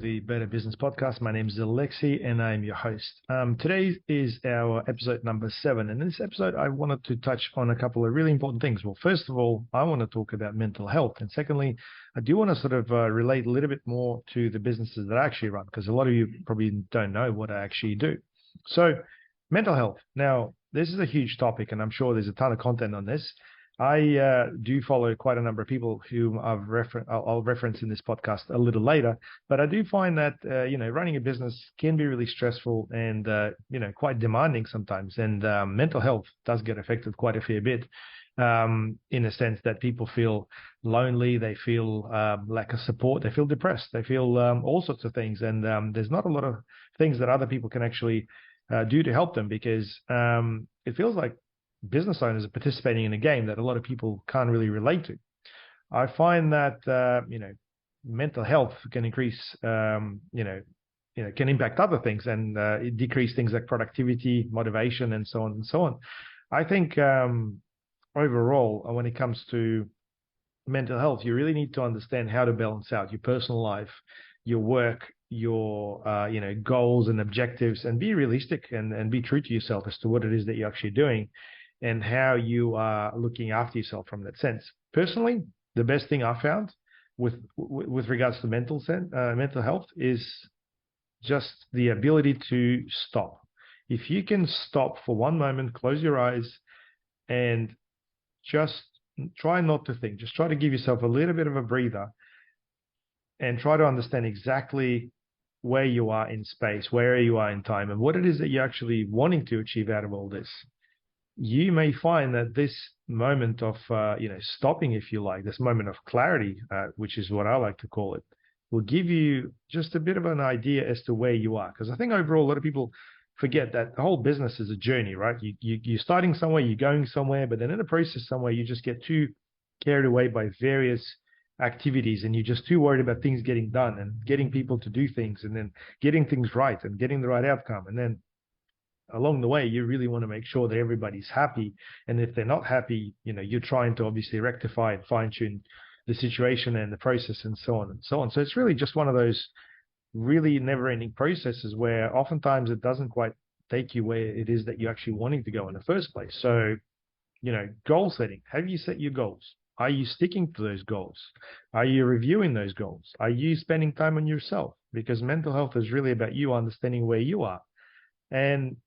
the Better Business Podcast. My name is Alexei and I'm your host. Today is our episode number 7. And in this episode, I wanted to touch on a couple of really important things. Well, first of all, I want to talk about mental health. And secondly, I do want to sort of relate a little bit more to the businesses that I actually run, because a lot of you probably don't know what I actually do. So mental health. Now, this is a huge topic, and I'm sure there's a ton of content on this. I do follow quite a number of people whom I'll reference in this podcast a little later, but I do find that, running a business can be really stressful and, quite demanding sometimes. And mental health does get affected quite a fair bit, in a sense that people feel lonely, they feel lack of support, they feel depressed, they feel all sorts of things. And there's not a lot of things that other people can actually do to help them, because it feels like business owners are participating in a game that a lot of people can't really relate to. I find that mental health can increase, can impact other things and decrease things like productivity, motivation, and so on and so on. I think overall, when it comes to mental health, you really need to understand how to balance out your personal life, your work, your goals and objectives, and be realistic and be true to yourself as to what it is that you're actually doing and how you are looking after yourself from that sense. Personally, the best thing I found with regards to mental health is just the ability to stop. If you can stop for one moment, close your eyes, and just try not to think, just try to give yourself a little bit of a breather and try to understand exactly where you are in space, where you are in time, and what it is that you're actually wanting to achieve out of all this. You may find that this moment of, stopping, if you like, this moment of clarity, which is what I like to call it, will give you just a bit of an idea as to where you are. Because I think overall, a lot of people forget that the whole business is a journey, right? You're starting somewhere, you're going somewhere, but then in the process somewhere, you just get too carried away by various activities, and you're just too worried about things getting done and getting people to do things and then getting things right and getting the right outcome. And then along the way, you really want to make sure that everybody's happy. And if they're not happy, you're trying to obviously rectify and fine tune the situation and the process and so on and so on. So it's really just one of those really never ending processes where oftentimes it doesn't quite take you where it is that you're actually wanting to go in the first place. So, goal setting. Have you set your goals? Are you sticking to those goals? Are you reviewing those goals? Are you spending time on yourself? Because mental health is really about you understanding where you are. And,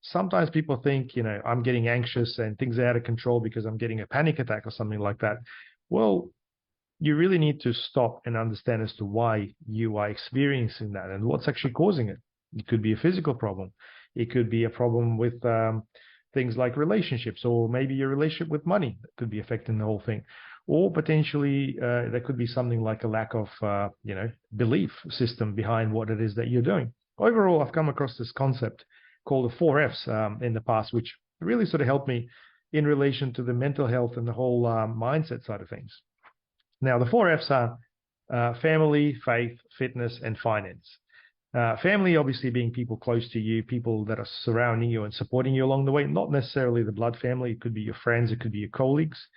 sometimes people think, I'm getting anxious and things are out of control because I'm getting a panic attack or something like that. Well, you really need to stop and understand as to why you are experiencing that and what's actually causing it. It could be a physical problem. It could be a problem with things like relationships, or maybe your relationship with money that could be affecting the whole thing. Or potentially there could be something like a lack of, belief system behind what it is that you're doing. Overall, I've come across this concept called the 4Fs in the past, which really sort of helped me in relation to the mental health and the whole mindset side of things. Now, the 4Fs are family, faith, fitness, and finance. Family, obviously, being people close to you, people that are surrounding you and supporting you along the way, not necessarily the blood family. It could be your friends, it could be your colleagues.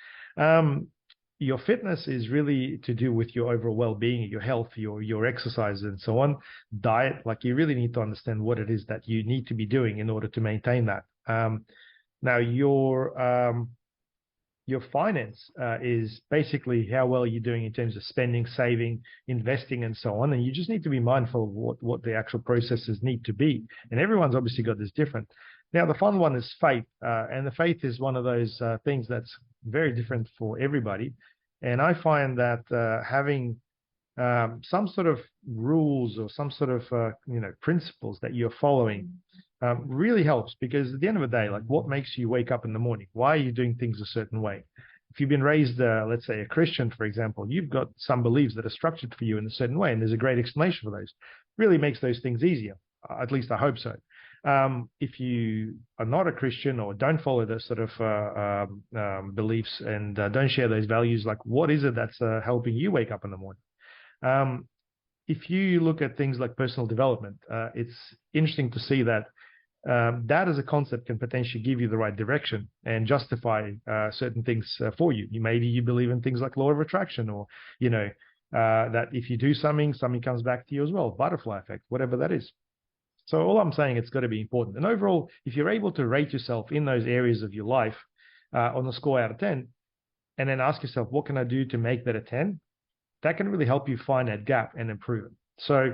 Your fitness is really to do with your overall well-being, your health, your exercise, and so on. Diet, like you really need to understand what it is that you need to be doing in order to maintain that. Now, your finance is basically how well you're doing in terms of spending, saving, investing, and so on. And you just need to be mindful of what the actual processes need to be. And everyone's obviously got this different. Now, the fun one is faith. And the faith is one of those things that's very different for everybody. And I find that having some sort of rules or some sort of, principles that you're following really helps, because at the end of the day, like, what makes you wake up in the morning? Why are you doing things a certain way? If you've been raised, let's say, a Christian, for example, you've got some beliefs that are structured for you in a certain way, and there's a great explanation for those. Really makes those things easier. At least I hope so. If you are not a Christian or don't follow those sort of beliefs and don't share those values, like, what is it that's helping you wake up in the morning? If you look at things like personal development, it's interesting to see that that as a concept can potentially give you the right direction and justify certain things for you. Maybe you believe in things like law of attraction, or that if you do something, something comes back to you as well. Butterfly effect, whatever that is. So all I'm saying, it's got to be important. And overall, if you're able to rate yourself in those areas of your life on a score out of 10, and then ask yourself, what can I do to make that a 10? That can really help you find that gap and improve it. So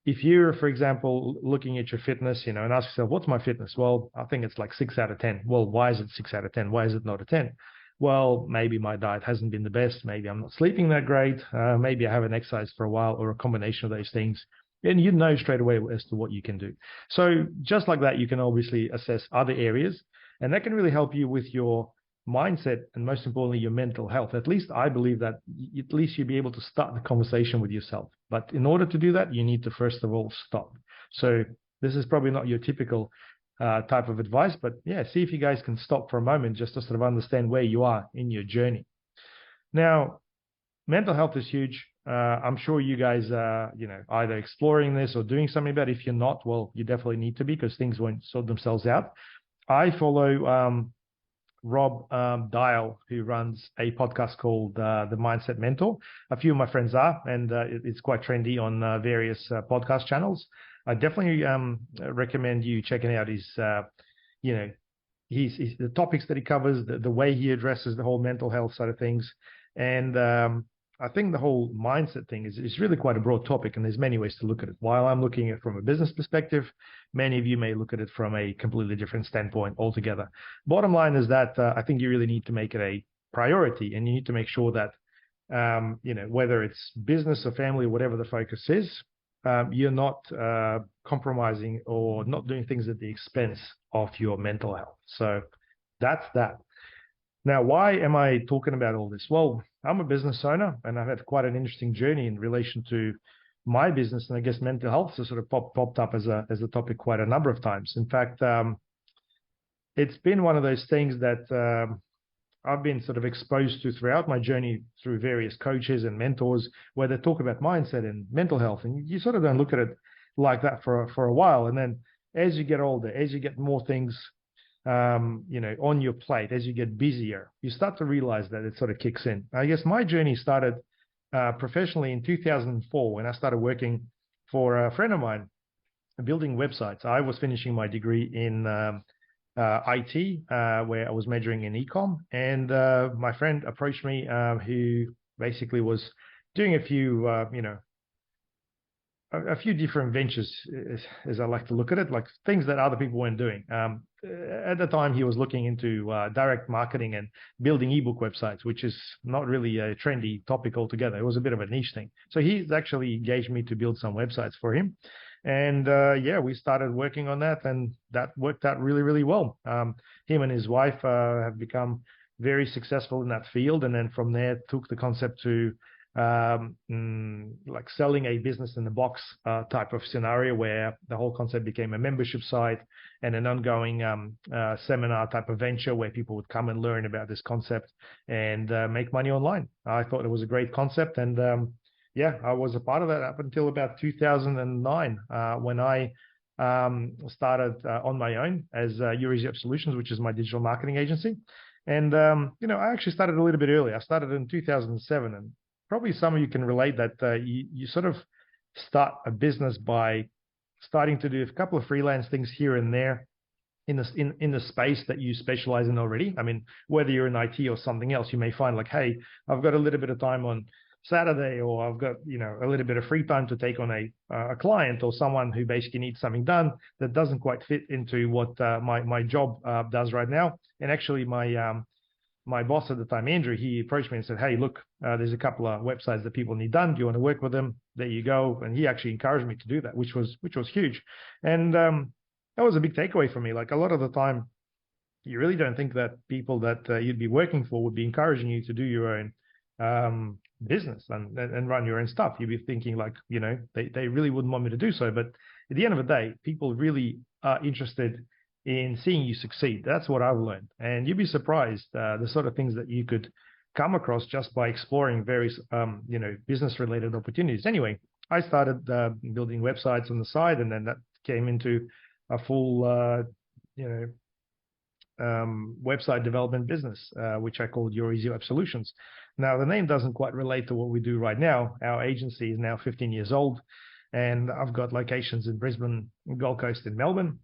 if you're, for example, looking at your fitness, and ask yourself, what's my fitness? Well, I think it's like 6 out of 10. Well, why is it 6 out of 10? Why is it not a 10? Well, maybe my diet hasn't been the best. Maybe I'm not sleeping that great. Maybe I haven't exercised for a while, or a combination of those things. And you know straight away as to what you can do. So just like that, you can obviously assess other areas, and that can really help you with your mindset, and most importantly, your mental health. At least I believe that at least you'll be able to start the conversation with yourself. But in order to do that, you need to first of all stop. So this is probably not your typical type of advice, but yeah, see if you guys can stop for a moment just to sort of understand where you are in your journey. Now, mental health is huge. I'm sure you guys are, either exploring this or doing something about it. If you're not, well, you definitely need to be, because things won't sort themselves out. I follow Rob Dial, who runs a podcast called The Mindset Mentor. A few of my friends are, and it's quite trendy on various podcast channels. I definitely recommend you checking out his, the topics that he covers, the way he addresses the whole mental health side of things. And I think the whole mindset thing is really quite a broad topic, and there's many ways to look at it. While I'm looking at it from a business perspective, many of you may look at it from a completely different standpoint altogether. Bottom line is that I think you really need to make it a priority, and you need to make sure that, whether it's business or family, whatever the focus is, you're not compromising or not doing things at the expense of your mental health. So that's that. Now, why am I talking about all this? Well, I'm a business owner, and I've had quite an interesting journey in relation to my business, and I guess mental health has sort of popped up as a topic quite a number of times. In fact, it's been one of those things that I've been sort of exposed to throughout my journey through various coaches and mentors, where they talk about mindset and mental health, and you sort of don't look at it like that for a while. And then as you get older, as you get more things on your plate, as you get busier, you start to realize that it sort of kicks in. I guess my journey started professionally in 2004, when I started working for a friend of mine, building websites. I was finishing my degree in IT, where I was majoring in ecom, and my friend approached me, who basically was doing a few different ventures, as I like to look at it, like things that other people weren't doing. At the time, he was looking into direct marketing and building ebook websites, which is not really a trendy topic altogether. It was a bit of a niche thing. So he's actually engaged me to build some websites for him. And we started working on that, and that worked out really, really well. Him and his wife have become very successful in that field. And then from there, took the concept to like selling a business in the box type of scenario, where the whole concept became a membership site and an ongoing seminar type of venture, where people would come and learn about this concept and make money online. I thought it was a great concept, and I was a part of that up until about 2009, when I started on my own as Eurasiep Solutions, which is my digital marketing agency. And I actually started a little bit early. I started in 2007, and probably some of you can relate that you sort of start a business by starting to do a couple of freelance things here and there in the space that you specialize in already. I mean, whether you're in IT or something else, you may find like, hey, I've got a little bit of time on Saturday, or I've got a little bit of free time to take on a client or someone who basically needs something done that doesn't quite fit into what my job does right now. And actually, my boss at the time, Andrew, he approached me and said, hey, look, there's a couple of websites that people need done. Do you want to work with them? There you go. And he actually encouraged me to do that, which was huge. And that was a big takeaway for me. Like, a lot of the time, you really don't think that people that you'd be working for would be encouraging you to do your own business and run your own stuff. You'd be thinking like, they really wouldn't want me to do so. But at the end of the day, people really are interested in seeing you succeed. That's what I've learned. And you'd be surprised the sort of things that you could come across just by exploring various, business-related opportunities. Anyway, I started building websites on the side, and then that came into a full, website development business, which I called Your Easy Web Solutions. Now, the name doesn't quite relate to what we do right now. Our agency is now 15 years old, and I've got locations in Brisbane, Gold Coast, and Melbourne.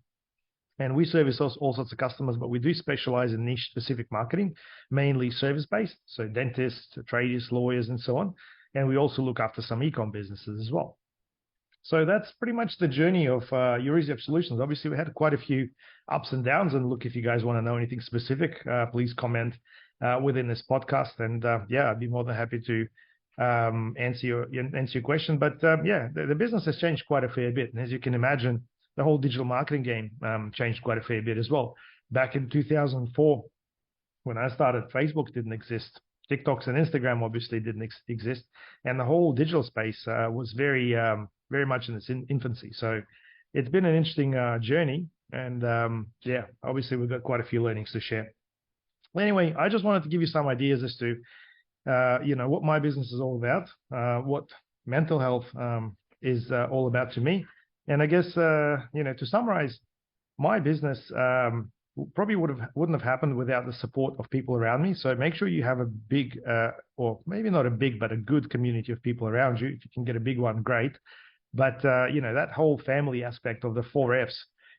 And we service all sorts of customers, but we do specialize in niche specific marketing, mainly service based. So dentists, tradies, lawyers, and so on. And we also look after some e-com businesses as well. So that's pretty much the journey of Your Easy Web Solutions. Obviously, we had quite a few ups and downs. And look, if you guys want to know anything specific, please comment within this podcast. And I'd be more than happy to answer your question. But the business has changed quite a fair bit. And as you can imagine, the whole digital marketing game changed quite a fair bit as well. Back in 2004, when I started, Facebook didn't exist. TikToks and Instagram obviously didn't exist. And the whole digital space was very much in its infancy. So it's been an interesting journey. And obviously we've got quite a few learnings to share. Anyway, I just wanted to give you some ideas as to, what my business is all about, what mental health is all about to me. And I guess, to summarize, my business probably wouldn't have happened without the support of people around me. So make sure you have a big, or maybe not a big, but a good community of people around you. If you can get a big one, great. But, that whole family aspect of the 4Fs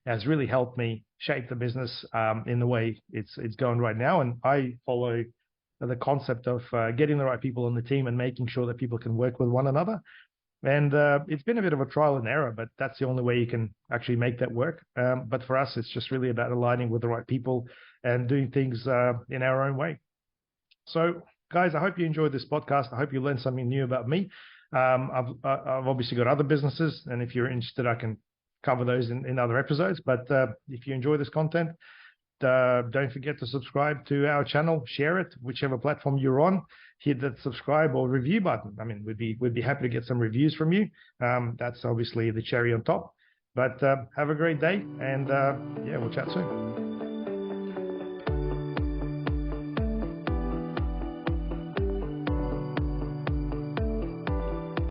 has really helped me shape the business in the way it's going right now. And I follow the concept of getting the right people on the team and making sure that people can work with one another. And it's been a bit of a trial and error, but that's the only way you can actually make that work. But for us, it's just really about aligning with the right people and doing things in our own way. So, guys, I hope you enjoyed this podcast. I hope you learned something new about me. I've obviously got other businesses, and if you're interested, I can cover those in other episodes. But if you enjoy this content, don't forget to subscribe to our channel, share it, whichever platform you're on, hit that subscribe or review button. I mean, we'd be happy to get some reviews from you. That's obviously the cherry on top. But have a great day, and we'll chat soon.